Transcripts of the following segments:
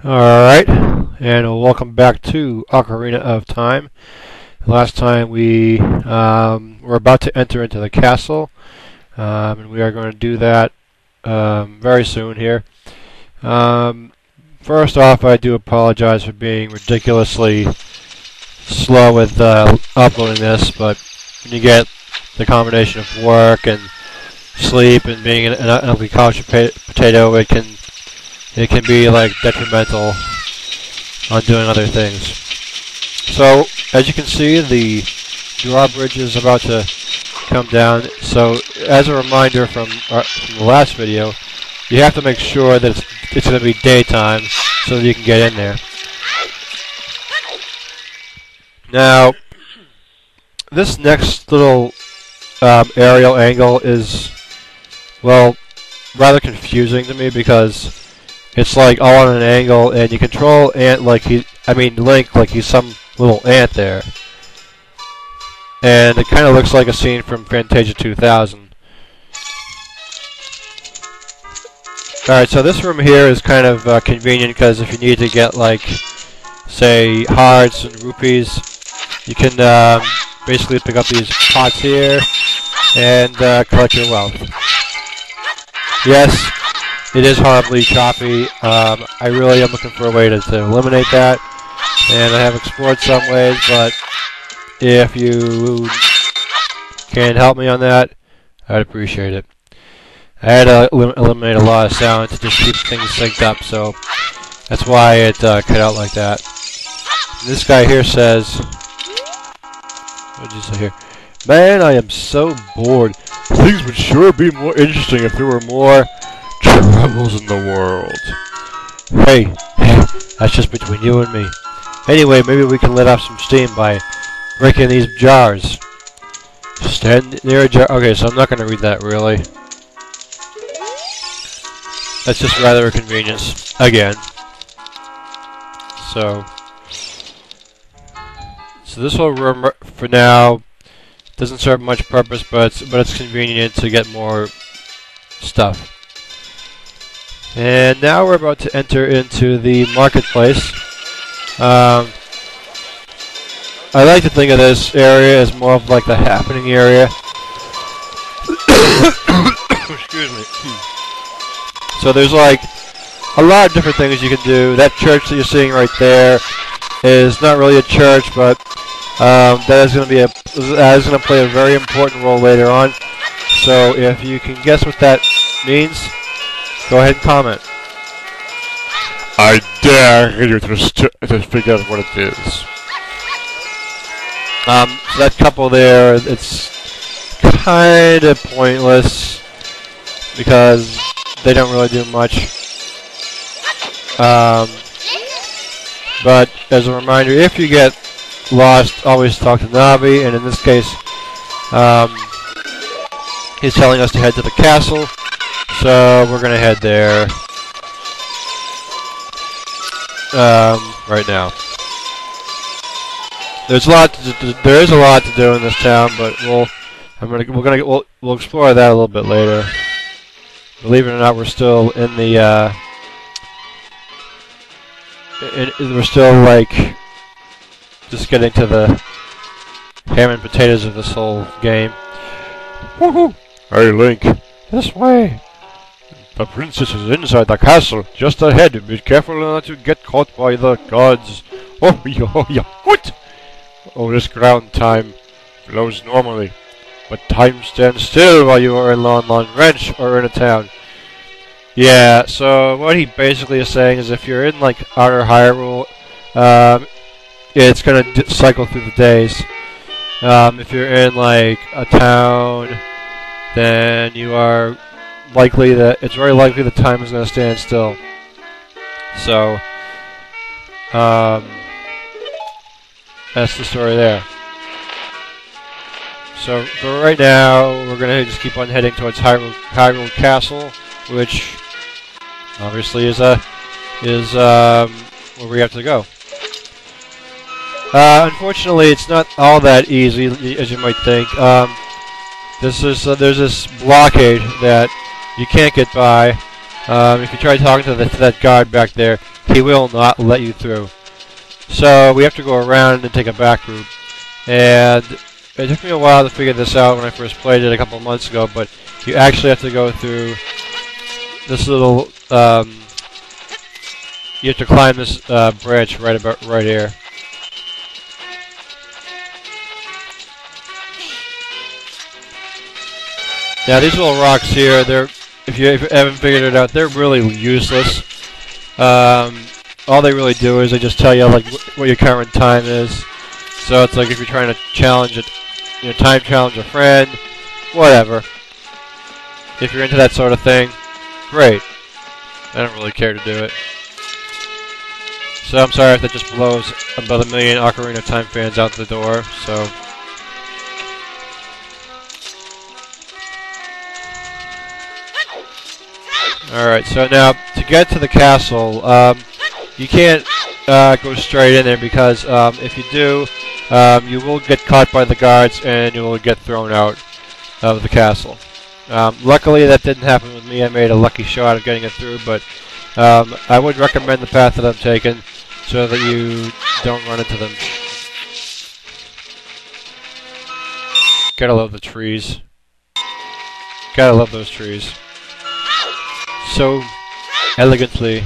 Alright, and welcome back to Ocarina of Time. Last time we were about to enter into the castle, and we are going to do that very soon here. First off, I do apologize for being ridiculously slow with uploading this, but when you get the combination of work and sleep and being an ugly couch potato, it can be like detrimental on doing other things. So as you can see, the drawbridge is about to come down. So as a reminder from the last video, you have to make sure that it's going to be daytime so that you can get in there. Now, this next little aerial angle is, well, rather confusing to me because it's like all on an angle, and you control Link like he's some little ant there. And it kind of looks like a scene from Fantasia 2000. Alright, so this room here is kind of convenient because if you need to get, like, say, hearts and rupees, you can basically pick up these pots here and collect your wealth. Yes, it is horribly choppy. I really am looking for a way to eliminate that, and I have explored some ways, but if you can help me on that, I'd appreciate it. I had to eliminate a lot of sound to just keep things synced up, so that's why it cut out like that. And this guy here says, what did you say here? Man, I am so bored. Things would sure be more interesting if there were more troubles in the world. Hey, that's just between you and me. Anyway, maybe we can let off some steam by breaking these jars. Stand near a jar. Okay, so I'm not going to read that, really. That's just rather a convenience. Again. So this whole room, for now, doesn't serve much purpose, but it's convenient to get more stuff. And now we're about to enter into the marketplace. I like to think of this area as more of like the happening area. Excuse me. So there's like a lot of different things you can do. That church that you're seeing right there is not really a church, but that is going to play a very important role later on. So if you can guess what that means, go ahead and comment. I dare you to figure out what it is. So that couple there, it's kind of pointless because they don't really do much. But as a reminder, if you get lost, always talk to Navi, and in this case, he's telling us to head to the castle. So we're gonna head there right now. There is a lot to do in this town, but we'll explore that a little bit later. Believe it or not, we're still in the we're still like just getting to the ham and potatoes of this whole game. Woohoo! Hey, Link, this way. The princess is inside the castle, just ahead. Be careful not to get caught by the gods. Oh, yeah, what? Oh, this ground time flows normally, but time stands still while you are in Lon Lon Ranch or in a town. Yeah, so what he basically is saying is if you're in, like, Outer Hyrule, it's gonna cycle through the days. If you're in, like, a town, then you are likely that it's very likely the time is going to stand still. So, that's the story there. So for right now, we're going to just keep on heading towards Hyrule Castle, which obviously is where we have to go. Unfortunately, it's not all that easy as you might think. There's this blockade that you can't get by If you try talking to that guard back there, he will not let you through. So we have to go around and take a back route. And it took me a while to figure this out when I first played it a couple of months ago, but you actually have to go through this little, you have to climb this branch right here. Now these little rocks here, if you haven't figured it out, they're really useless. All they really do is they just tell you like what your current time is. So it's like if you're trying to challenge it, time challenge a friend, whatever. If you're into that sort of thing, great. I don't really care to do it. So I'm sorry if that just blows about 1 million Ocarina of Time fans out the door. So. Alright, so now to get to the castle, you can't go straight in there because if you do, you will get caught by the guards and you will get thrown out of the castle. Luckily that didn't happen with me. I made a lucky shot of getting it through, but I would recommend the path that I'm taking so that you don't run into them. Gotta love the trees. Gotta love those trees. So elegantly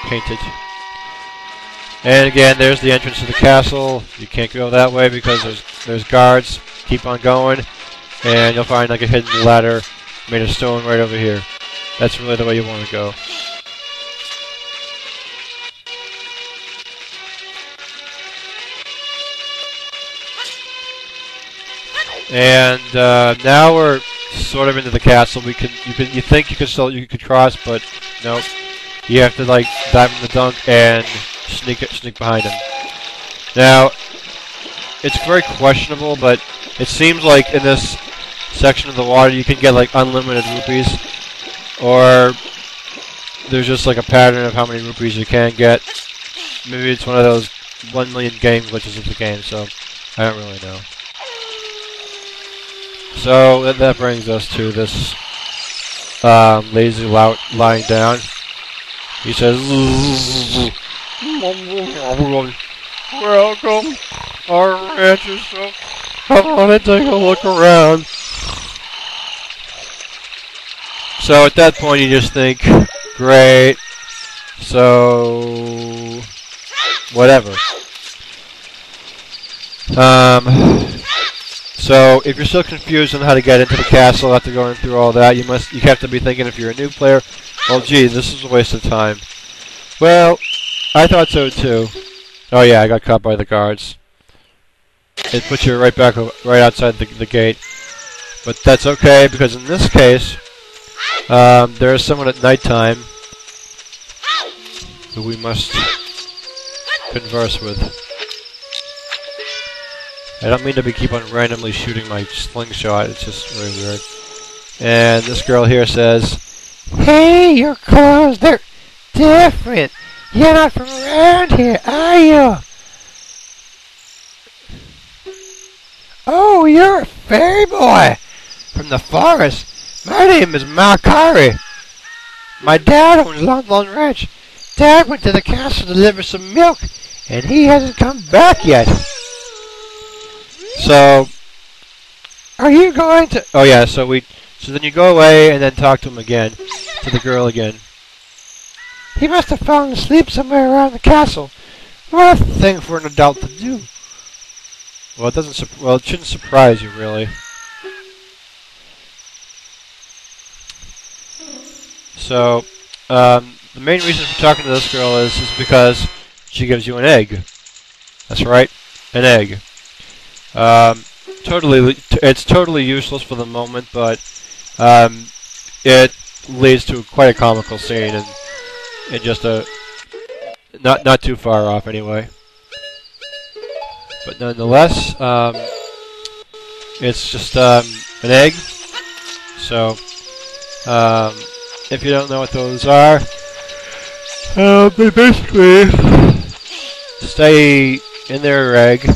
painted. And again, there's the entrance to the castle. You can't go that way because there's guards. Keep on going, and you'll find like a hidden ladder made of stone right over here. That's really the way you want to go. And now we're sort of into the castle. You think you could cross, but nope. You have to like dive in the dunk and sneak behind him. Now, it's very questionable, but it seems like in this section of the water you can get like unlimited rupees, or there's just like a pattern of how many rupees you can get. Maybe it's one of those 1 million game glitches of the game, so I don't really know. So that brings us to this lazy lout lying down. He says, "Welcome, our ranch is so... I want to take a look around." So at that point you just think, great, so... whatever. So if you're still confused on how to get into the castle after going through all that, you have to be thinking, if you're a new player, well, gee, this is a waste of time. Well, I thought so too. Oh yeah, I got caught by the guards. It puts you right outside the gate. But that's okay, because in this case, there is someone at nighttime who we must converse with. I don't mean to keep on randomly shooting my slingshot, it's just really weird. And this girl here says, "Hey, your clothes, they're different. You're not from around here, are you?" "Oh, you're a fairy boy from the forest. My name is Malkari. My dad owns Lon Lon Ranch. Dad went to the castle to deliver some milk, and he hasn't come back yet." So, are you going to... Oh yeah, so then you go away and then talk to him again, to the girl again. "He must have fallen asleep somewhere around the castle. What a thing for an adult to do." Well, it shouldn't surprise you, really. So, the main reason for talking to this girl is because she gives you an egg. That's right, an egg. It's totally useless for the moment, but it leads to quite a comical scene, and just not too far off anyway. But nonetheless, it's just an egg. So if you don't know what those are, they basically stay in their egg.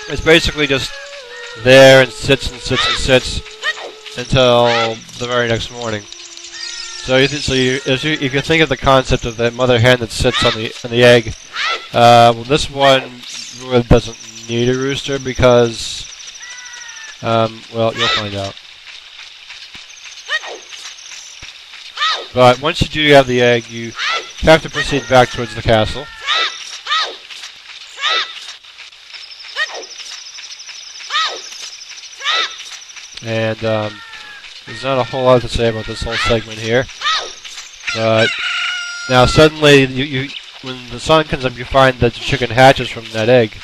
It's basically just there and sits and sits and sits until the very next morning. If you think of the concept of the mother hen that sits on the egg, well, this one really doesn't need a rooster because, well, you'll find out. But once you do have the egg, you have to proceed back towards the castle. And there's not a whole lot to say about this whole segment here. But now suddenly, when the sun comes up, you find that the chicken hatches from that egg.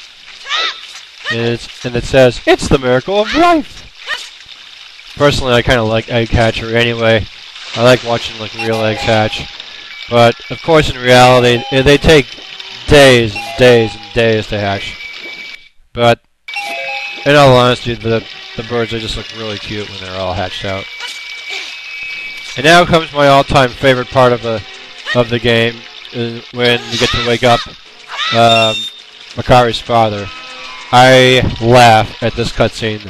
And it says, "It's the miracle of life." Personally, I kind of like egg hatchery anyway. I like watching like real eggs hatch. But of course, in reality, they take days and days and days to hatch. But in all honesty, the birds, they just look really cute when they're all hatched out. And now comes my all-time favorite part of the game, when you get to wake up Makari's father. I laugh at this cutscene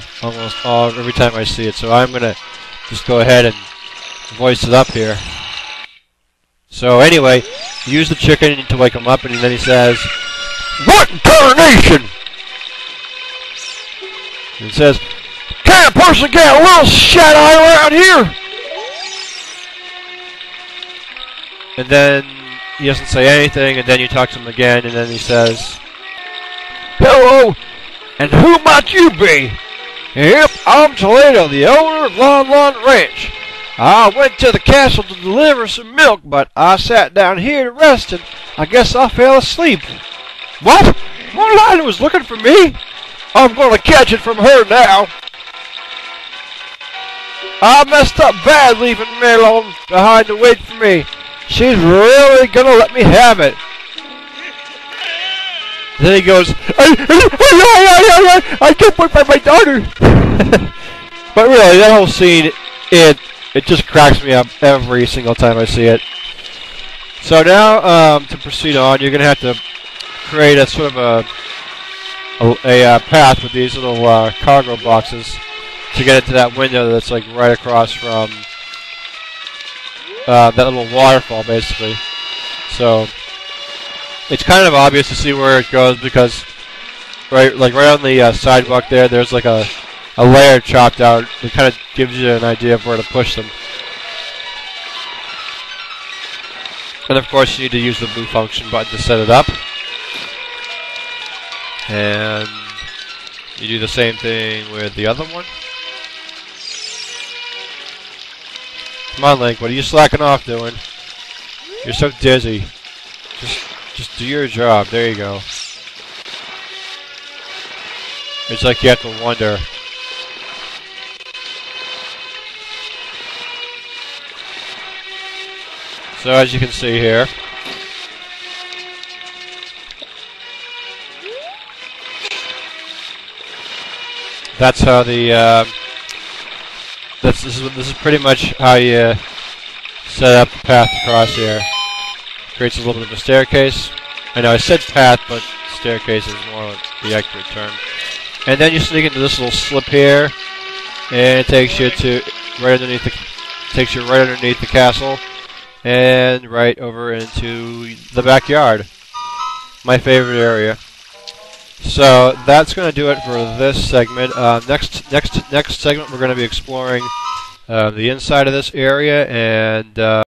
every time I see it, so I'm gonna just go ahead and voice it up here. So anyway, you use the chicken to wake him up, and then he says, "What in tarnation?" And it says, "Can a person get a little shut-eye around here?" And then he doesn't say anything, and then you talk to him again, and then he says, "Hello, and who might you be?" "Yep, I'm Toledo, the owner of Lon Lon Ranch. I went to the castle to deliver some milk, but I sat down here to rest, and I guess I fell asleep." "What? Moonlight was looking for me? I'm gonna catch it from her now. I messed up bad leaving Melon behind to wait for me. She's really gonna let me have it." Then he goes, I get put by my daughter." But really, that whole scene, it just cracks me up every single time I see it. So now, to proceed on, you're gonna have to create a sort of a path with these little cargo boxes to get into that window that's like right across from that little waterfall, basically. So it's kind of obvious to see where it goes because right on the sidewalk there's like a layer chopped out. It kind of gives you an idea of where to push them. And of course, you need to use the blue function button to set it up. And you do the same thing with the other one. Come on, Link, what are you slacking off doing? You're so dizzy. Just do your job. There you go. It's like you have to wonder. So as you can see here, that's how the this is pretty much how you set up the path across here. Creates a little bit of a staircase. I know I said path, but staircase is more the accurate term. And then you sneak into this little slip here, and it takes you to right underneath the castle, and right over into the backyard. My favorite area. So that's going to do it for this segment. Next segment, we're going to be exploring the inside of this area, and